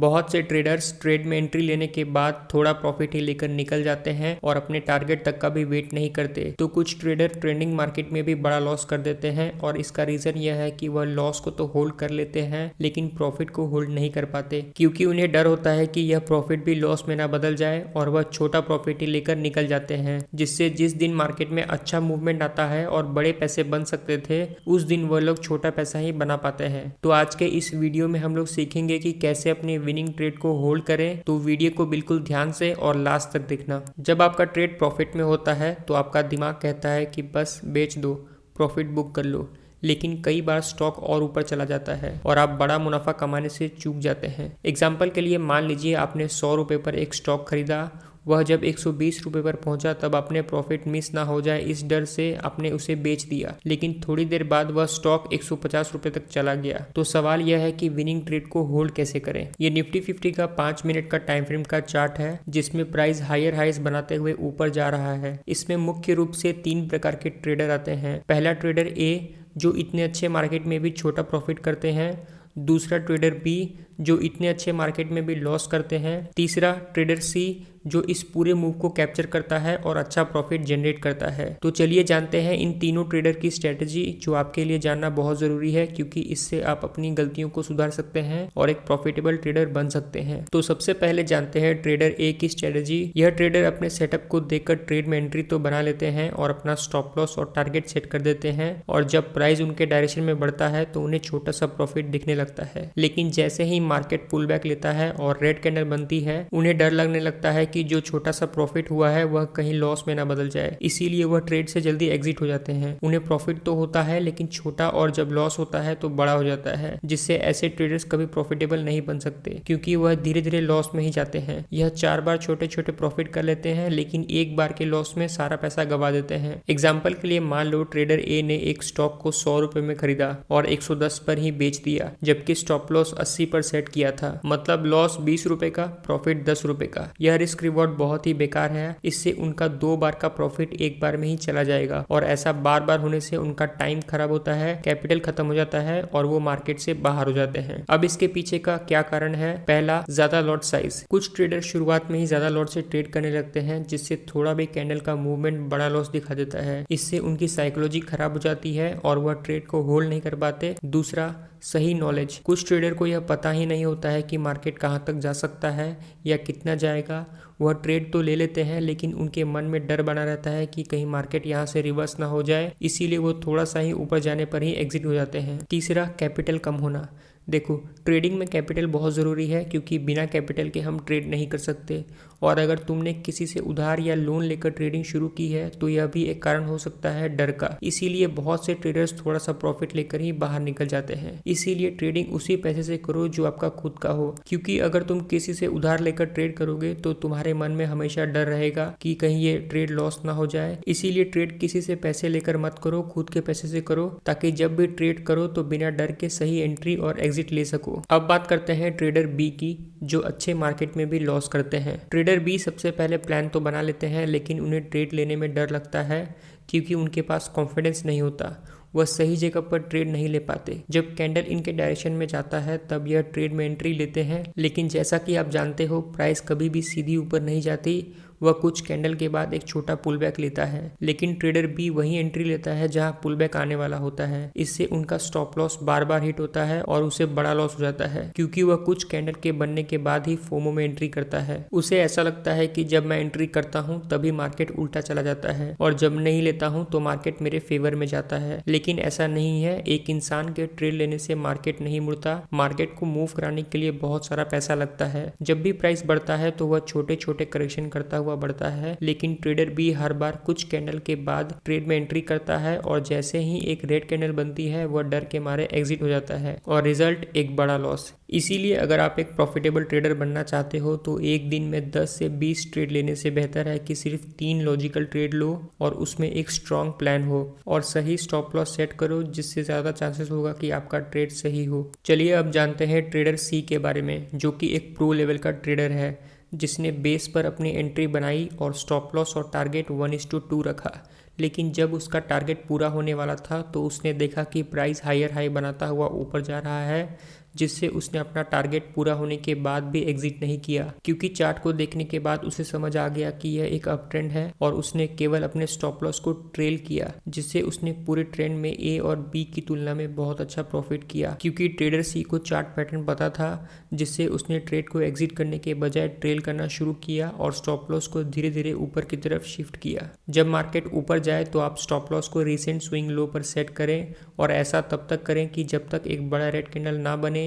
बहुत से traders trade में एंट्री लेने के बाद थोड़ा प्रॉफिट ही लेकर निकल जाते हैं और अपने टारगेट तक का भी वेट नहीं करते। तो कुछ ट्रेडर ट्रेंडिंग मार्केट में भी बड़ा लॉस कर देते हैं और इसका रीजन यह है कि वह लॉस को तो होल्ड कर लेते हैं लेकिन प्रॉफिट को होल्ड नहीं कर पाते, क्योंकि उन्हें डर होता है कि यह प्रॉफिट भी लॉस में ना बदल जाए और वह छोटा प्रॉफिट ही लेकर निकल जाते हैं, जिससे जिस दिन मार्केट में अच्छा मूवमेंट आता है और बड़े पैसे बन सकते थे उस दिन वह लोग छोटा पैसा ही बना पाते हैं। तो आज के इस वीडियो में हम लोग सीखेंगे कि कैसे अपने विनिंग ट्रेड को होल्ड करें। तो वीडियो को बिल्कुल ध्यान से और लास्ट तक देखना। जब आपका ट्रेड प्रॉफिट में होता है तो आपका दिमाग कहता है कि बस बेच दो, प्रॉफिट बुक कर लो, लेकिन कई बार स्टॉक और ऊपर चला जाता है और आप बड़ा मुनाफा कमाने से चूक जाते हैं। एग्जाम्पल के लिए मान लीजिए आपने 100 रुपये पर एक स्टॉक खरीदा, वह जब 120 रुपये पर पहुंचा तब अपने प्रॉफिट मिस ना हो जाए इस डर से आपने उसे बेच दिया, लेकिन थोड़ी देर बाद वह स्टॉक 150 रुपये तक चला गया। तो सवाल यह है कि विनिंग ट्रेड को होल्ड कैसे करें। ये निफ्टी 50 का 5 मिनट का टाइम फ्रेम का चार्ट है जिसमें प्राइस हायर हाइस बनाते हुए ऊपर जा रहा है। इसमें मुख्य रूप से 3 प्रकार के ट्रेडर आते हैं। पहला ट्रेडर ए, जो इतने अच्छे मार्केट में भी छोटा प्रॉफिट करते हैं। दूसरा ट्रेडर बी, जो इतने अच्छे मार्केट में भी लॉस करते हैं। तीसरा ट्रेडर सी, जो इस पूरे मूव को कैप्चर करता है और अच्छा प्रॉफिट जनरेट करता है। तो चलिए जानते हैं इन तीनों ट्रेडर की स्ट्रेटजी, जो आपके लिए जानना बहुत जरूरी है क्योंकि इससे आप अपनी गलतियों को सुधार सकते हैं और एक प्रॉफिटेबल ट्रेडर बन सकते हैं। तो सबसे पहले जानते हैं ट्रेडर ए की स्ट्रेटजी। यह ट्रेडर अपने सेटअप को देखकर ट्रेड में एंट्री तो बना लेते हैं और अपना स्टॉप लॉस और टारगेट सेट कर देते हैं, और जब प्राइस उनके डायरेक्शन में बढ़ता है तो उन्हें छोटा सा प्रॉफिट दिखने लगता है। लेकिन जैसे ही मार्केट पुल बैक लेता है और रेड कैंडल बनती है, उन्हें डर लगने लगता है कि जो छोटा सा प्रॉफिट हुआ है वह कहीं लॉस में ना बदल जाए, इसीलिए वह ट्रेड से जल्दी एग्जिट हो जाते हैं। उन्हें प्रॉफिट तो होता है लेकिन छोटा, और जब लॉस होता है तो बड़ा हो जाता है, जिससे ऐसे ट्रेडर्स कभी प्रॉफिटेबल नहीं बन सकते क्योंकि वह धीरे धीरे लॉस में ही जाते हैं। यह 4 बार छोटे छोटे प्रॉफिट कर लेते हैं लेकिन एक बार के लॉस में सारा पैसा गवा देते हैं। एग्जाम्पल के लिए मान लो ट्रेडर ए ने एक स्टॉक को 100 रुपए में खरीदा और 110 पर ही बेच दिया, जबकि स्टॉप लॉस 80 पर सेट किया था। मतलब लॉस 20 रुपए का, प्रॉफिट 10 रुपए का। यह रिस्क रिवॉर्ड बहुत ही बेकार है। इससे उनका 2 बार का प्रॉफिट एक बार में ही चला जाएगा, और ऐसा बार बार होने से उनका टाइम खराब होता है, कैपिटल खत्म हो जाता है और वो मार्केट से बाहर हो जाते हैं। अब इसके पीछे का क्या कारण है? पहला, ज्यादा लॉट साइज। कुछ ट्रेडर शुरुआत में ही ज्यादा लॉट से ट्रेड करने लगते हैं, जिससे थोड़ा भी कैंडल का मूवमेंट बड़ा लॉस दिखा देता है। इससे उनकी साइकोलॉजी खराब हो जाती है और वह ट्रेड को होल्ड नहीं कर पाते। दूसरा, सही नॉलेज। कुछ ट्रेडर को यह पता ही नहीं होता है कि मार्केट कहाँ तक जा सकता है या कितना जाएगा। वह ट्रेड तो ले लेते हैं लेकिन उनके मन में डर बना रहता है कि कहीं मार्केट यहाँ से रिवर्स ना हो जाए, इसीलिए वो थोड़ा सा ही ऊपर जाने पर ही एग्जिट हो जाते हैं। तीसरा, कैपिटल कम होना। देखो, ट्रेडिंग में कैपिटल बहुत ज़रूरी है क्योंकि बिना कैपिटल के हम ट्रेड नहीं कर सकते, और अगर तुमने किसी से उधार या लोन लेकर ट्रेडिंग शुरू की है तो यह भी एक कारण हो सकता है डर का। इसीलिए बहुत से ट्रेडर्स थोड़ा सा प्रॉफिट लेकर ही बाहर निकल जाते हैं। इसीलिए ट्रेडिंग उसी पैसे से करो जो आपका खुद का हो, क्योंकि अगर तुम किसी से उधार लेकर ट्रेड करोगे तो तुम्हारे मन में हमेशा डर रहेगा कि कहीं ये ट्रेड लॉस ना हो जाए। इसीलिए ट्रेड किसी से पैसे लेकर मत करो, खुद के पैसे से करो, ताकि जब भी ट्रेड करो तो बिना डर के सही एंट्री और एग्जिट ले सको। अब बात करते हैं ट्रेडर बी की, जो अच्छे मार्केट में भी लॉस करते हैं। ट्रेडर बी सबसे पहले प्लान तो बना लेते हैं लेकिन उन्हें ट्रेड लेने में डर लगता है क्योंकि उनके पास कॉन्फिडेंस नहीं होता। वह सही जगह पर ट्रेड नहीं ले पाते। जब कैंडल इनके डायरेक्शन में जाता है तब यह ट्रेड में एंट्री लेते हैं, लेकिन जैसा कि आप जानते हो प्राइस कभी भी सीधी ऊपर नहीं जाती। वह कुछ कैंडल के बाद एक छोटा पुल बैक लेता है, लेकिन ट्रेडर बी वही एंट्री लेता है जहां पुल बैक आने वाला होता है। इससे उनका स्टॉप लॉस बार बार हिट होता है और उसे बड़ा लॉस हो जाता है, क्योंकि वह कुछ कैंडल के बनने के बाद ही फोमो में एंट्री करता है। उसे ऐसा लगता है कि जब मैं एंट्री करता हूँ तभी मार्केट उल्टा चला जाता है और जब नहीं लेता हूँ तो मार्केट मेरे फेवर में जाता है। लेकिन ऐसा नहीं है। एक इंसान के ट्रेड लेने से मार्केट नहीं मुड़ता। मार्केट को मूव कराने के लिए बहुत सारा पैसा लगता है। जब भी प्राइस बढ़ता है तो वह छोटे छोटे करेक्शन करता हुआ बढ़ता है, लेकिन ट्रेडर बी हर बार कुछ कैंडल के बाद ट्रेड में एंट्री करता है और जैसे ही एक रेड कैंडल बनती है वह डर के मारे एग्जिट हो जाता है और रिजल्ट एक बड़ा लॉस। इसीलिए अगर आप एक प्रॉफिटेबल ट्रेडर बनना चाहते हो तो एक दिन में 10 से 20 ट्रेड लेने से बेहतर है कि सिर्फ 3 लॉजिकल ट्रेड लो और उसमें एक स्ट्रॉन्ग प्लान हो और सही स्टॉप लॉस सेट करो, जिससे ज्यादा चांसेस होगा कि आपका ट्रेड सही हो। चलिए अब जानते हैं ट्रेडर सी के बारे में, जो कि एक प्रो लेवल का ट्रेडर है, जिसने बेस पर अपनी एंट्री बनाई और स्टॉप लॉस और टारगेट 1:2 रखा। लेकिन जब उसका टारगेट पूरा होने वाला था तो उसने देखा कि प्राइस हायर हाई बनाता हुआ ऊपर जा रहा है, जिससे उसने अपना टारगेट पूरा होने के बाद भी एग्जिट नहीं किया, क्योंकि चार्ट को देखने के बाद उसे समझ आ गया कि यह एक अप ट्रेंड है और उसने केवल अपने स्टॉप लॉस को ट्रेल किया, जिससे उसने पूरे ट्रेंड में ए और बी की तुलना में बहुत अच्छा प्रॉफिट किया। क्योंकि ट्रेडर सी को चार्ट पैटर्न पता था, जिससे उसने ट्रेड को एग्जिट करने के बजाय ट्रेल करना शुरू किया और स्टॉप लॉस को धीरे धीरे ऊपर की तरफ शिफ्ट किया। जब मार्केट ऊपर जाए तो आप स्टॉप लॉस को रिसेंट स्विंग लो पर सेट करें और ऐसा तब तक करें कि जब तक एक बड़ा रेड कैंडल ना बने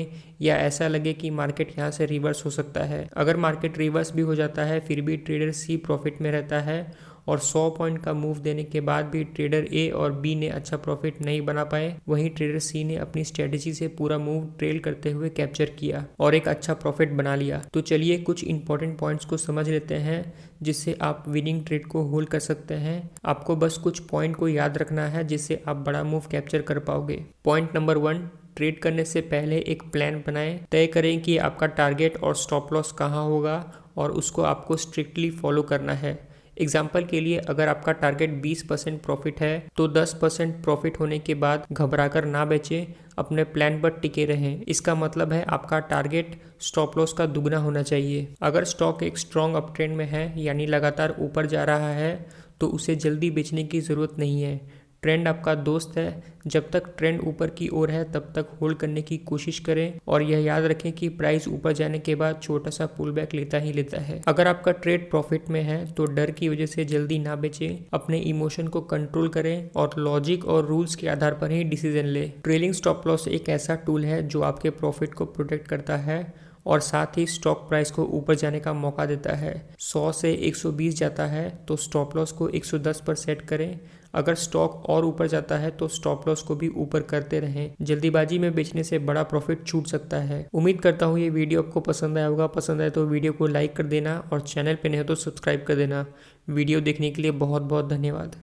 या ऐसा लगे कि मार्केट यहाँ से रिवर्स हो सकता है। अगर मार्केट रिवर्स भी हो जाता है फिर भी ट्रेडर सी प्रॉफिट में रहता है और 100 पॉइंट का मूव देने के बाद भी ट्रेडर ए और बी ने अच्छा प्रॉफिट नहीं बना पाए, वहीं ट्रेडर सी ने अपनी स्ट्रेटेजी से पूरा मूव ट्रेल करते हुए कैप्चर किया और एक अच्छा प्रॉफिट बना लिया। तो चलिए कुछ इंपॉर्टेंट पॉइंट्स को समझ लेते हैं जिससे आप विनिंग ट्रेड को होल्ड कर सकते हैं। आपको बस कुछ पॉइंट को याद रखना है जिससे आप बड़ा मूव कैप्चर कर पाओगे। पॉइंट नंबर 1, ट्रेड करने से पहले एक प्लान बनाएं। तय करें कि आपका टारगेट और स्टॉप लॉस कहाँ होगा और उसको आपको स्ट्रिक्टली फॉलो करना है। एग्जाम्पल के लिए अगर आपका टारगेट 20% प्रॉफिट है तो 10% प्रॉफिट होने के बाद घबराकर ना बेचें, अपने प्लान पर टिके रहें। इसका मतलब है आपका टारगेट स्टॉप लॉस का दुगना होना चाहिए। अगर स्टॉक एक स्ट्रॉन्ग अप ट्रेंड में है यानी लगातार ऊपर जा रहा है तो उसे जल्दी बेचने की ज़रूरत नहीं है। ट्रेंड आपका दोस्त है, जब तक ट्रेंड ऊपर की ओर है तब तक होल्ड करने की कोशिश करें और यह याद रखें कि प्राइस ऊपर जाने के बाद छोटा सा पुल बैक लेता ही लेता है। अगर आपका ट्रेड प्रॉफिट में है तो डर की वजह से जल्दी ना बेचें, अपने इमोशन को कंट्रोल करें और लॉजिक और रूल्स के आधार पर ही डिसीजन लें। ट्रेलिंग स्टॉप लॉस एक ऐसा टूल है जो आपके प्रॉफिट को प्रोटेक्ट करता है और साथ ही स्टॉक प्राइस को ऊपर जाने का मौका देता है। 100 से 120 जाता है तो स्टॉप लॉस को 110 पर सेट करें। अगर स्टॉक और ऊपर जाता है तो स्टॉप लॉस को भी ऊपर करते रहें। जल्दीबाजी में बेचने से बड़ा प्रॉफिट छूट सकता है। उम्मीद करता हूँ ये वीडियो आपको पसंद आया होगा। पसंद आए तो वीडियो को लाइक कर देना और चैनल पे नहीं हो तो सब्सक्राइब कर देना। वीडियो देखने के लिए बहुत बहुत धन्यवाद।